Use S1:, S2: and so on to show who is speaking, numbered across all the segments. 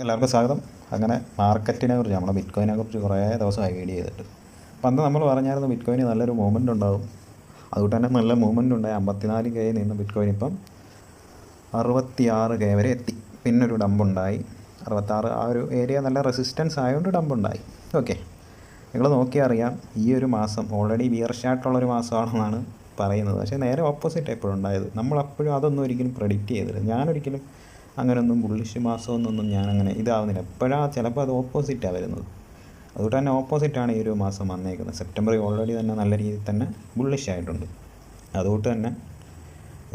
S1: എല്ലാവർക്കും സ്വാഗതം. അങ്ങനെ മാർക്കറ്റിനെ കുറിച്ച് നമ്മുടെ ബിറ്റ് കോയിനെ കുറിച്ച് കുറേ ദിവസമായി വീഡിയോ ചെയ്തിട്ട്. അപ്പം അന്ന് നമ്മൾ പറഞ്ഞായിരുന്നു ബിറ്റ് കോയിന് നല്ലൊരു മൂവ്മെൻറ്റ് ഉണ്ടാകും. അതുകൊണ്ട് തന്നെ നല്ല മൂവ്മെൻറ്റ് ഉണ്ടായി. 54K നിന്ന് ബിറ്റ് കോയിൻ ഇപ്പം 66K വരെ എത്തി. പിന്നൊരു ഡമ്പുണ്ടായി 66. ആ ഒരു ഏരിയ നല്ല റെസിസ്റ്റൻസ് ആയതുകൊണ്ട് ഡമ്പുണ്ടായി. ഓക്കെ, നിങ്ങൾ നോക്കിയാൽ അറിയാം ഈ ഒരു മാസം ഓൾറെഡി ബിയറിഷ് ആയിട്ടുള്ളൊരു മാസമാണെന്നാണ് പറയുന്നത്. പക്ഷേ നേരെ ഓപ്പോസിറ്റ് എപ്പോഴും ഉണ്ടായത്. നമ്മളപ്പോഴും അതൊന്നും ഒരിക്കലും പ്രെഡിക്റ്റ് ചെയ്തില്ല. ഞാനൊരിക്കലും അങ്ങനെയൊന്നും ബുള്ളിഷ് മാസമൊന്നും ഞാനങ്ങനെ ഇതാവുന്നില്ല. എപ്പോഴാണ് ചിലപ്പോൾ അത് ഓപ്പോസിറ്റാണ് വരുന്നത്. അതുകൊണ്ട് തന്നെ ഓപ്പോസിറ്റാണ് ഈ ഒരു മാസം വന്നേക്കുന്നത്. സെപ്റ്റംബർ ഓൾറെഡി തന്നെ നല്ല രീതിയിൽ തന്നെ ബുള്ളിഷ് ആയിട്ടുണ്ട്. അതുകൊണ്ട് തന്നെ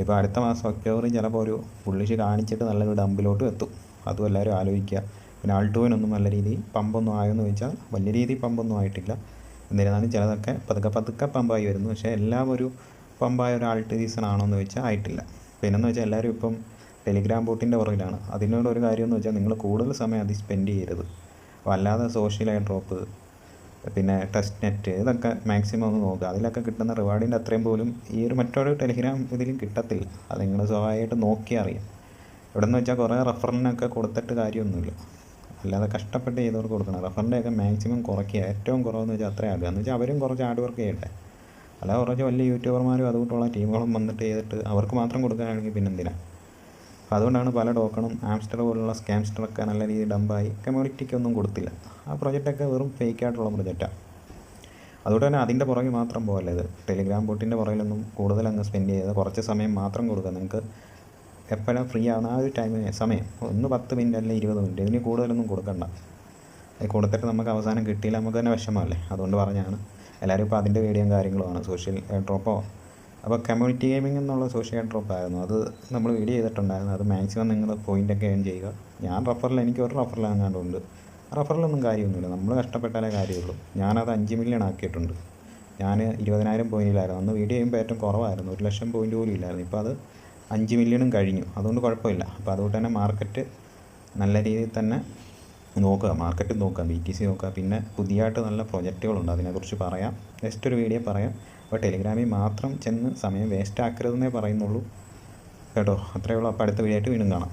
S1: ഇപ്പോൾ അടുത്ത മാസം ഒക്ടോബറിൽ ചിലപ്പോൾ ഒരു ബുള്ളിഷ് കാണിച്ചിട്ട് നല്ലൊരു ഡമ്പിലോട്ട് എത്തും. അതും എല്ലാവരും ആലോചിക്കുക. പിന്നെ ആൾട്ടോയിനൊന്നും നല്ല രീതിയിൽ പമ്പൊന്നും ആയെന്ന് ചോദിച്ചാൽ വലിയ രീതിയിൽ പമ്പൊന്നും ആയിട്ടില്ല. എന്നിരുന്നാലും ചിലതൊക്കെ പതുക്കെ പമ്പായി വരുന്നു. പക്ഷേ എല്ലാം ഒരു പമ്പായ ഒരു ആൾട്ട് സീസൺ ആണോ എന്ന് ചോദിച്ചാൽ ആയിട്ടില്ല. പിന്നെന്ന് വെച്ചാൽ എല്ലാവരും ഇപ്പം ടെലിഗ്രാം ബോട്ടിൻ്റെ പുറകിലാണ്. അതിനോടൊരു കാര്യമെന്ന് വെച്ചാൽ നിങ്ങൾ കൂടുതൽ സമയം അതിൽ സ്പെൻഡ് ചെയ്യരുത്. അല്ലാതെ സോഷ്യൽ എയർ ഡ്രോപ്പ്, പിന്നെ ടെസ്റ്റ് നെറ്റ്, ഇതൊക്കെ മാക്സിമം ഒന്ന് നോക്കുക. അതിലൊക്കെ കിട്ടുന്ന റിവാർഡിൻ്റെ അത്രയും പോലും ഈ ഒരു മറ്റൊരു ടെലിഗ്രാം ഇതിലും കിട്ടത്തില്ല. അത് നിങ്ങൾ സ്വാഭാവികമായിട്ട് നോക്കിയാൽ അറിയാം. ഇവിടെ നിന്ന് വെച്ചാൽ കുറേ റെഫറിനൊക്കെ കൊടുത്തിട്ട് കാര്യമൊന്നുമില്ല. അല്ലാതെ കഷ്ടപ്പെട്ട് ചെയ്തവർക്ക് കൊടുക്കണം. റെഫറിൻ്റെയൊക്കെ മാക്സിമം കുറയ്ക്കുക. ഏറ്റവും കുറവെന്ന് വെച്ചാൽ അത്രയാക്കുക. എന്ന് വെച്ചാൽ അവരും കുറച്ച് ഹാർഡ് വർക്ക് ചെയ്യട്ടെ. അല്ലാതെ കുറച്ച് വലിയ യൂട്യൂബർമാരും അതുകൊണ്ടുള്ള ടീമുകളും വന്നിട്ട് ചെയ്തിട്ട് അവർക്ക് മാത്രം കൊടുക്കാനാണെങ്കിൽ പിന്നെന്തിനാണ്. അതുകൊണ്ടാണ് പല ടോക്കണും ആംസ്റ്റർ പോലുള്ള സ്കാംസ്റ്ററൊക്കെ നല്ല രീതിയിൽ ഡമ്പായി കമ്മ്യൂണിറ്റിക്കൊന്നും കൊടുത്തില്ല. ആ പ്രൊജക്റ്റൊക്കെ വെറും ഫേക്കായിട്ടുള്ള പ്രൊജക്റ്റാണ്. അതുകൊണ്ട് തന്നെ അതിൻ്റെ പുറകെ മാത്രം പോകല്ലേ. ഇത് ടെലിഗ്രാം ബോട്ടിൻ്റെ പുറകിലൊന്നും കൂടുതൽ അങ്ങ് സ്പെൻഡ് ചെയ്ത് കുറച്ച് സമയം മാത്രം കൊടുക്കുക. നിങ്ങൾക്ക് എപ്പോഴാണ് ഫ്രീ ആവുന്ന ആ ഒരു സമയം 10 മിനിറ്റ് അല്ലെങ്കിൽ 20 മിനിറ്റ്, ഇതിന് കൂടുതലൊന്നും കൊടുക്കണ്ട. അത് കൊടുത്തിട്ട് നമുക്ക് അവസാനം കിട്ടിയില്ല, നമുക്ക് തന്നെ വിഷമമല്ലേ. അതുകൊണ്ട് പറഞ്ഞാണ്. എല്ലാവരും ഇപ്പോൾ അതിൻ്റെ വീഡിയോയും കാര്യങ്ങളുമാണ്. സോഷ്യൽ ഡ്രോപ്പോ അപ്പോൾ കമ്മ്യൂണിറ്റി ഗെയിമിംഗ് എന്നുള്ള സോഷ്യൽ ഡ്രോപ്പ് ആയിരുന്നു. അത് നമ്മൾ വീഡിയോ ചെയ്തിട്ടുണ്ടായിരുന്നു. അത് മാക്സിമം നിങ്ങൾ പോയിൻ്റൊക്കെ ഏൺ ചെയ്യുക. ഞാൻ എനിക്ക് ഒരു റഫറിൽ അങ്ങാണ്ടുണ്ട്. റഫറിലൊന്നും കാര്യമൊന്നുമില്ല. നമ്മൾ കഷ്ടപ്പെട്ടാലേ കാര്യമുള്ളൂ. ഞാനത് 5 മില്യൺ ആക്കിയിട്ടുണ്ട്. ഞാൻ 20,000 പോയിന്റിലായിരുന്നു. അന്ന് വീഡിയോ ചെയ്യുമ്പോൾ ഏറ്റവും കുറവായിരുന്നു. 1 ലക്ഷം പോയിൻ്റ് പോലും ഇല്ലായിരുന്നു. ഇപ്പോൾ അത് 5 മില്യണും കഴിഞ്ഞു. അതുകൊണ്ട് കുഴപ്പമില്ല. അപ്പോൾ അതുകൊണ്ട് തന്നെ മാർക്കറ്റ് നല്ല രീതിയിൽ തന്നെ നോക്കുക. മാർക്കറ്റ് നോക്കുക, BTC നോക്കുക. പിന്നെ പുതിയതായിട്ട് നല്ല പ്രൊജക്റ്റുകളുണ്ട്, അതിനെക്കുറിച്ച് പറയാം. നെക്സ്റ്റ് ഒരു വീഡിയോ പറയാം. അപ്പോൾ ടെലിഗ്രാമിൽ മാത്രം ചെന്ന് സമയം വേസ്റ്റ് ആക്കരുതെന്നേ പറയുന്നുള്ളൂ കേട്ടോ. അത്രയേ ഉള്ളൂ. അപ്പോൾ അടുത്ത വീഡിയോ ആയിട്ട് വീണ്ടും കാണാം.